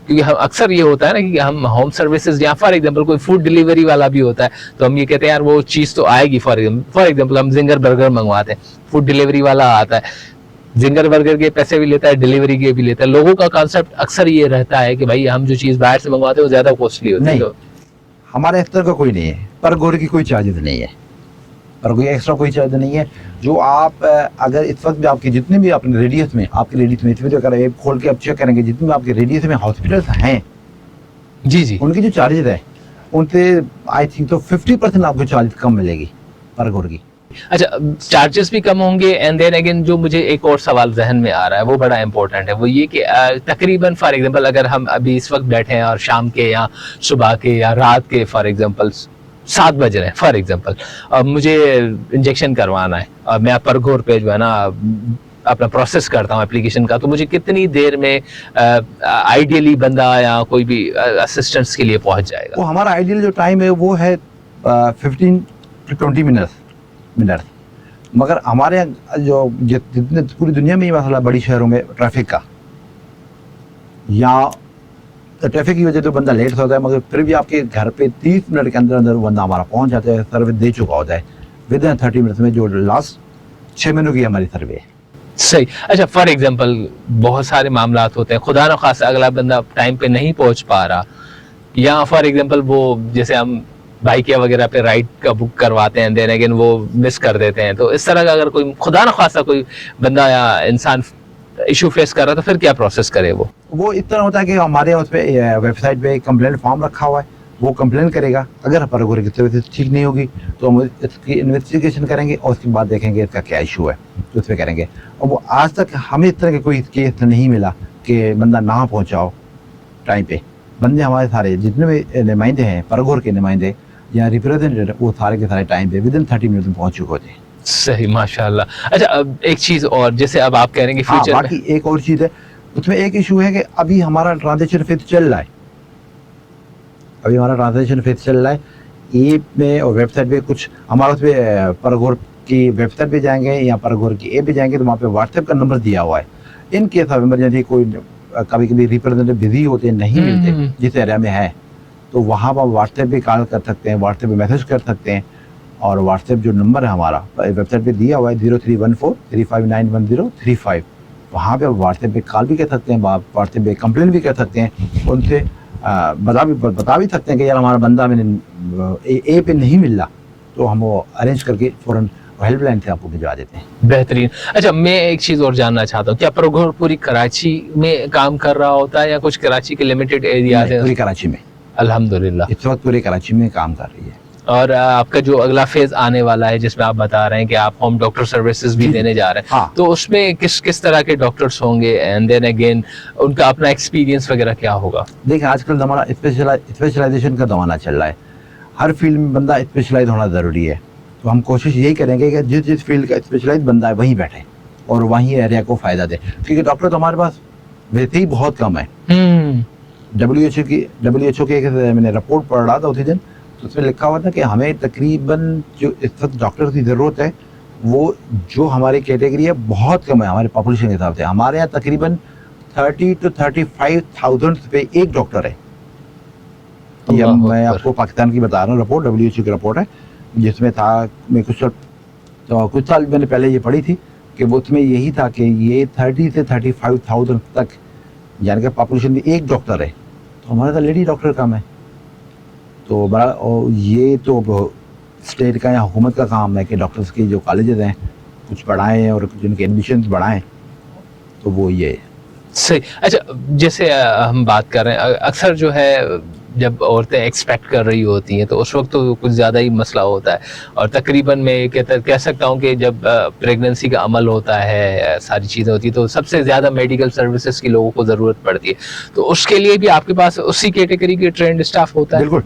क्योंकि हम अक्सर ये होता है ना कि हम होम सर्विसेज या फॉर एग्जांपल कोई फूड डिलीवरी वाला भी होता है, तो हम ये कहते हैं यार वो चीज़ तो आएगी। फॉर एग्जांपल हम जिंगर बर्गर मंगवाते हैं, फूड डिलीवरी वाला आता है, जिंगर बर्गर के पैसे भी लेता है, डिलीवरी के भी लेता है। लोगों का कॉन्सेप्ट अक्सर ये रहता है कि भाई हम जो चीज़ बाहर से मंगवाते हैं वो ज़्यादा कॉस्टली होती है। हमारे इस तरह का कोई नहीं है, परगोर की कोई चार्जेस नहीं है, पर कोई एक्स्ट्रा कोई चार्ज नहीं है। जो आप अगर इस वक्त भी आपके जितने भी अपने रेडियस में, आपके रेडियस में इसमें अगर ऐप खोल के आप चेक करेंगे, जितने भी आपके रेडियस में हॉस्पिटल्स हैं जी, उनकी जो चार्जेस है उनसे आई थिंक तो 50% आपको चार्जेस कम मिलेगी परगोर की। अच्छा, चार्जेस भी कम होंगे। एंड देन अगेन जो मुझे एक और सवाल जहन में आ रहा है वो बड़ा इंपॉर्टेंट है, वो ये कि तकरीबन फॉर एग्जांपल अगर हम अभी इस वक्त बैठे हैं और शाम के या सुबह के या रात के फॉर एग्जांपल 7 बज रहे हैं फॉर एग्जांपल, मुझे इंजेक्शन करवाना है और मैं परघोर पे जो है ना अपना प्रोसेस करता हूँ एप्लीकेशन का, तो मुझे कितनी देर में आइडियली बंदा या कोई भी असिस्टेंस के लिए पहुंच जाएगा? वो हमारा आइडियल जो टाइम है वो है 15 to 20 मिनट। मगर हमारे यहाँ जो जितने पूरी दुनिया में ही मसला बड़ी शहरों में ट्रैफिक का, या तो ट्रैफिक की वजह से तो बंदा लेट होता है, मगर फिर भी आपके घर पे 30 मिनट के अंदर अंदर बंदा हमारा पहुंच जाता है, सर्विस दे चुका होता है विद इन 30 मिनट्स में, जो लास्ट 6 महीनों की हमारी सर्वे है। सही। अच्छा, फॉर एग्जांपल बहुत सारे मामलात होते हैं, खुदा न खासा अगला बंदा टाइम पे नहीं पहुंच पा रहा, या फॉर एग्जांपल वो जैसे हम बाइक या वगैरह पे राइड का बुक करवाते हैं, देन अगेन वो मिस कर देते हैं, तो इस तरह का अगर कोई खुदा न खासा कोई बंदा या इंसान इशू फेस कर रहा है तो फिर क्या प्रोसेस करे? वो इस तरह होता है कि हमारे उस पे वेबसाइट पे कंप्लेंट फॉर्म रखा हुआ है, वो कंप्लेन करेगा। अगर परघोर की तबीयत ठीक नहीं होगी तो हम इसकी इन्वेस्टिगेशन करेंगे और उसके बाद देखेंगे इसका क्या इशू है, तो उस पर करेंगे। और वो आज तक हमें इस तरह का कोई केस नहीं मिला कि बंदा ना पहुँचाओ टाइम पे। बंदे हमारे सारे जितने भी नुमाइंदे हैं, परघोर के नुमाइंदे या रिप्रेजेंटेटिव, वो सारे के सारे टाइम पे विद इन 30 मिनट में पहुँच चुके होते हैं। सही, माशाल्लाह। अच्छा, अब एक चीज और, जैसे अब आप कह रहे हैं कि फ्यूचर बाकी एक और चीज़ है, उसमें एक इशू है कि अभी हमारा ट्रांजेक्शन फेज चल रहा है, अभी हमारा ट्रांजेक्शन फेज चल रहा है ऐप में और वेबसाइट पे। कुछ हमारा उस पर परघोर की वेबसाइट पे जाएंगे या परघोर की ऐप पे जाएंगे तो वहाँ पे व्हाट्सएप का नंबर दिया हुआ है। इन केस ऑफ इमरजेंसी कोई कभी कभी रिप्रेजेंटेटिव बिजी होते हैं, नहीं मिलते जिस एरिया में है, तो वहाँ पर व्हाट्सएप पे कॉल कर सकते हैं, व्हाट्सएप पे मैसेज कर सकते हैं। और व्हाट्सएप जो नंबर है हमारा वेबसाइट पे दिया हुआ है 031435911035, वहाँ पे व्हाट्सएप पे कॉल भी कर सकते हैं, व्हाट्सएप पे कंप्लेन भी कर सकते हैं, उनसे बता भी सकते हैं कि यार हमारा बंदा मैंने ए पे नहीं मिल रहा, तो हम वो अरेंज करके फ़ौरन हेल्पलाइन से आपको भिजवा देते हैं। बेहतरीन। अच्छा, मैं एक चीज़ और जानना चाहता हूँ, क्या परघोर पूरी कराची में काम कर रहा होता है या कुछ कराची के लिमिटेड एरियाज हैं? पूरी कराची में, अल्हम्दुलिल्लाह इस वक्त पूरी कराची में काम कर रही है। और आपका जो अगला फेज आने वाला है जिसमें आप बता रहे हैं कि आप होम डॉक्टर सर्विसेज भी देने जा रहे हैं, हाँ। तो उसमें किस किस तरह के डॉक्टर्स होंगे एंड देन अगेन उनका अपना एक्सपीरियंस वगैरह क्या होगा? देखिए, आजकल ज़माना स्पेशलाइजेशन का ज़माना चल रहा है, हर फील्ड में बंदा स्पेशलाइज होना ज़रूरी है। तो हम कोशिश यही करेंगे कि जिस फील्ड का स्पेशलाइज बंदा है वहीं बैठे और वहीं एरिया को फ़ायदा दे, क्योंकि डॉक्टर तो हमारे पास वैसे ही बहुत कम है। WHO के एक मैंने रिपोर्ट पढ़ रहा था उसी दिन, तो उसमें लिखा हुआ था कि हमें तकरीबन जो इस वक्त डॉक्टर की ज़रूरत है वो जो हमारी कैटेगरी है बहुत कम है हमारे पॉपुलेशन के हिसाब से। हमारे यहाँ तकरीबन 30 to 35,000 पे एक डॉक्टर है। ये मैं आपको पाकिस्तान की बता रहा हूँ, रिपोर्ट WHO की रिपोर्ट है, जिसमें था मैं कुछ साल मैंने पहले ये पढ़ी थी कि वो उसमें यही था कि ये 30 से 35,000 तक यानी कि पॉपुलेशन में एक डॉक्टर है, तो हमारे तो लेडी डॉक्टर कम है। तो बड़ा, और ये तो स्टेट का या हुकूमत का काम है कि डॉक्टर्स की जो कॉलेजेस हैं कुछ बढ़ाएं और कुछ उनके एडमिशन बढ़ाएं, तो वो ये है। सही। अच्छा, जैसे हम बात कर रहे हैं, अक्सर जो है जब औरतें एक्सपेक्ट कर रही होती हैं तो उस वक्त तो कुछ ज़्यादा ही मसला होता है, और तकरीबन मैं कह सकता हूँ कि जब प्रेगनेंसी का अमल होता है, सारी चीज़ें होती हैं, तो सबसे ज़्यादा मेडिकल सर्विसेज की लोगों को ज़रूरत पड़ती है, तो उसके लिए भी आपके पास उसी कैटेगरी के ट्रेंड स्टाफ होता है? बिल्कुल।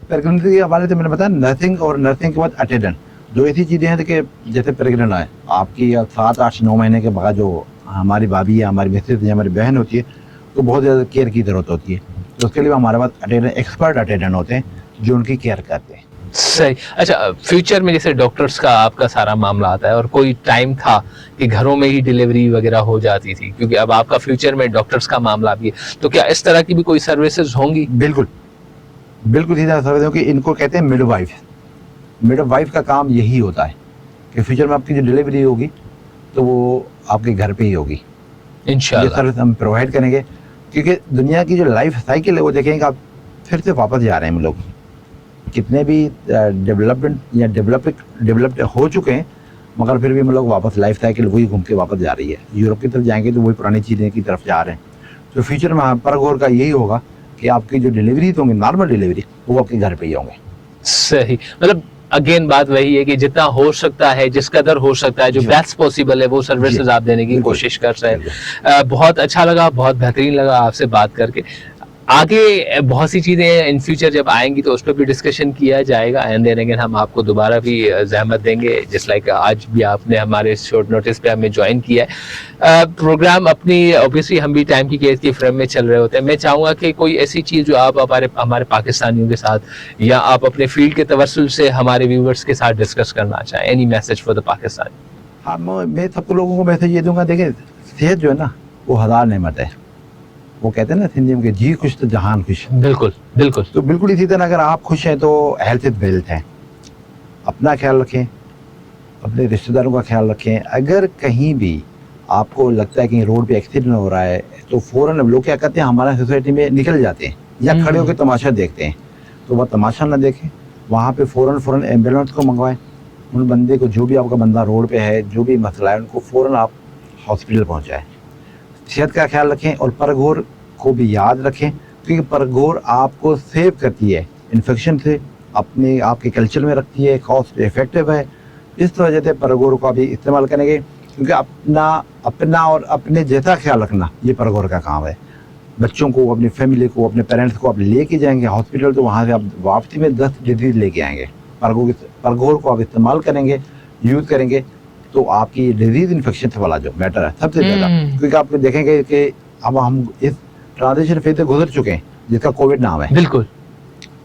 प्रेगनेंसी के हवाले से मैंने बताया नर्सिंग और नर्सिंग के बाद अटेंडेंट, जो ऐसी चीज़ें हैं कि जैसे प्रेगनेंट है आपकी 7, 8, 9 महीने के बाद जो हमारी भाभी या हमारी मिसेज या हमारी बहन होती है, तो बहुत ज़्यादा केयर की ज़रूरत होती है, तो उसके लिए हमारे पास अटेंडेंट, एक्सपर्ट अटेंडेंट होते हैं जो उनकी केयर करते हैं। सही। अच्छा, फ्यूचर में जैसे डॉक्टर्स का आपका सारा मामला आता है, और कोई टाइम था कि घरों में ही डिलीवरी वगैरह हो जाती थी, क्योंकि अब आपका फ्यूचर में डॉक्टर्स का मामला भी है, तो क्या इस तरह की भी कोई सर्विसेज होंगी? बिल्कुल बिल्कुल सीधा सर्विस होगी। इनको कहते हैं मिडवाइफ। मिडवाइफ का काम यही होता है कि फ्यूचर में आपकी जो डिलीवरी होगी तो वो आपके घर पे ही होगी। इंशाल्लाह ये सर्विस हम प्रोवाइड करेंगे, क्योंकि दुनिया की जो लाइफ साइकिल है वो देखेंगे आप फिर से वापस जा रहे हैं हम लोग। कितने भी डेवलपमेंट या डेवलप्ड हो चुके हैं, मगर फिर भी हम लोग वापस लाइफ साइकिल वही घूम के वापस जा रही है। यूरोप की तरफ जाएंगे तो वही पुरानी चीज़ें की तरफ जा रहे हैं। तो फ्यूचर में परघोर का यही होगा कि आपकी जो डिलीवरी होंगी, नॉर्मल डिलीवरी, वो आपके घर पे ही होंगे। सही। मतलब अगेन बात वही है कि जितना हो सकता है, जिस कदर हो सकता है, जो जी। बेस्ट पॉसिबल है वो सर्विसेज जी। आप देने की बिल्कुल। कोशिश कर रहे हैं। बहुत अच्छा लगा, बहुत बेहतरीन लगा आपसे बात करके। आगे बहुत सी चीजें इन फ्यूचर जब आएंगी तो उस पर भी डिस्कशन किया जाएगा, एंड देन अगेन हम आपको दोबारा भी जहमत देंगे, जिस लाइक आज भी आपने हमारे शॉर्ट नोटिस पे हमें ज्वाइन किया है। प्रोग्राम अपनी ऑब्वियसली हम भी टाइम की केस की फ्रेम में चल रहे होते हैं। मैं चाहूंगा कि कोई ऐसी चीज जो आप हमारे पाकिस्तानियों के साथ या आप अपने फील्ड के तवस्सुल से हमारे व्यूवर्स के साथ डिस्कस करना चाहें, any message for the Pakistan. हाँ, मैं सबको लोगों को मैसेज ये दूंगा, देखिए सेहत जो है ना वो 1000 नेमत है। वो कहते हैं ना हिंदी में कि जी खुश तो जहान खुश। बिल्कुल बिल्कुल। तो बिल्कुल इसी तरह अगर आप खुश हैं तो हेल्थ इज वेल्थ है। अपना ख्याल रखें, अपने रिश्तेदारों का ख्याल रखें। अगर कहीं भी आपको लगता है कि रोड पे एक्सीडेंट हो रहा है तो फ़ौरन लोग क्या करते हैं, हमारे सोसाइटी में निकल जाते हैं या खड़े होकर तमाशा देखते हैं। तो वह तमाशा ना देखें, वहाँ पे फ़ौरन एम्बुलेंस को मंगवाएं। उन बंदे को, जो भी आपका बंदा रोड पे है, जो भी मसला है, उनको फ़ौरन आप हॉस्पिटल पहुँचाएँ। सेहत का ख्याल रखें और परगोर को भी याद रखें, क्योंकि परगोर आपको सेव करती है इन्फेक्शन से, अपने आपके कल्चर में रखती है, कॉस्ट इफेक्टिव है। इस वजह से परगोर का भी इस्तेमाल करेंगे, क्योंकि अपना और अपने जैसा ख्याल रखना ये परगोर का काम है। बच्चों को, अपनी फैमिली को, अपने पेरेंट्स को आप लेके जाएंगे हॉस्पिटल, तो वहाँ से आप वापसी में 10 डिजीज लेके आएंगे। परगोर को आप इस्तेमाल करेंगे, यूज़ करेंगे, तो आपकी डिजीज इन्फेक्शन से वाला जो मैटर है सबसे ज़्यादा, क्योंकि आप देखेंगे कि अब हम इस ट्रांजिशन फेज से गुजर चुके हैं जिसका कोविड नाम है। बिल्कुल।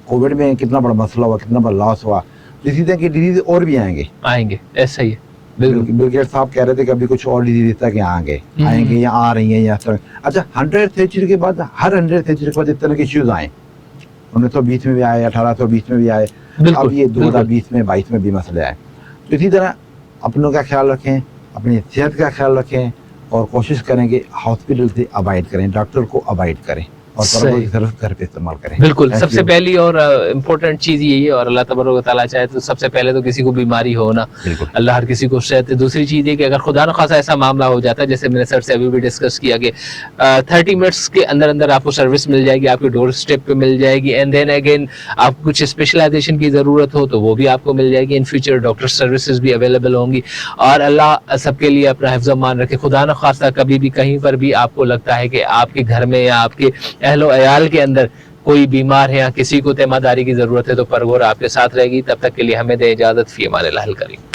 कोविड में कितना बड़ा मसला हुआ, कितना बड़ा लॉस हुआ। इसी तरह की डिजीज और भी आएंगे, ऐसा ही है। बिल्कुल। बिल गेट्स साहब कह रहे थे कि अभी कुछ और डिजीज इस तरह के आएंगे या आ रही हैं या इस तरह। अच्छा, 100 सेंचुरी के बाद, हर 100 सेंचुरी के बाद इस तरह के इश्यूज आए। 1920 में भी आए, 1820 में भी आए, अब ये 2020 में 22 में भी मसले आए। तो इसी तरह अपनों का ख्याल रखें, अपनी सेहत का ख्याल रखें और कोशिश करें कि हॉस्पिटल से अवॉइड करें, डॉक्टर को अवॉइड करें और सही। सिर्फ घर पे इस्तेमाल करें। बिल्कुल, Thank सबसे you. पहली और इम्पोर्टेंट चीज यही है, और अल्लाह तबारक व तआला चाहे तो सबसे पहले तो किसी को बीमारी हो ना, बिल्कुल। अल्लाह हर किसी को सेहत दे। दूसरी चीज है कि अगर खुदा न खासा ऐसा मामला हो जाता है, जैसे मैंने सर से अभी भी डिस्कस किया कि 30 मिनट्स के अंदर अंदर आपको सर्विस मिल जाएगी, आपके डोर स्टेप पे मिल जाएगी, एंड देन अगेन आपको कुछ स्पेशलाइजेशन की जरूरत हो तो वो भी आपको मिल जाएगी। इन फ्यूचर डॉक्टर सर्विसेज भी अवेलेबल होंगी, और अल्लाह सबके लिए अपना हिफ्ज़ मान रखे। खुदा न खासा कभी भी कहीं पर भी आपको लगता है कि आपके घर में या आपके अहलो अयाल के अंदर कोई बीमार है या किसी को तीमारदारी की जरूरत है, तो परगोर आपके साथ रहेगी। तब तक के लिए हमें दे इजाजत। फी अमान अल्लाह। करीम।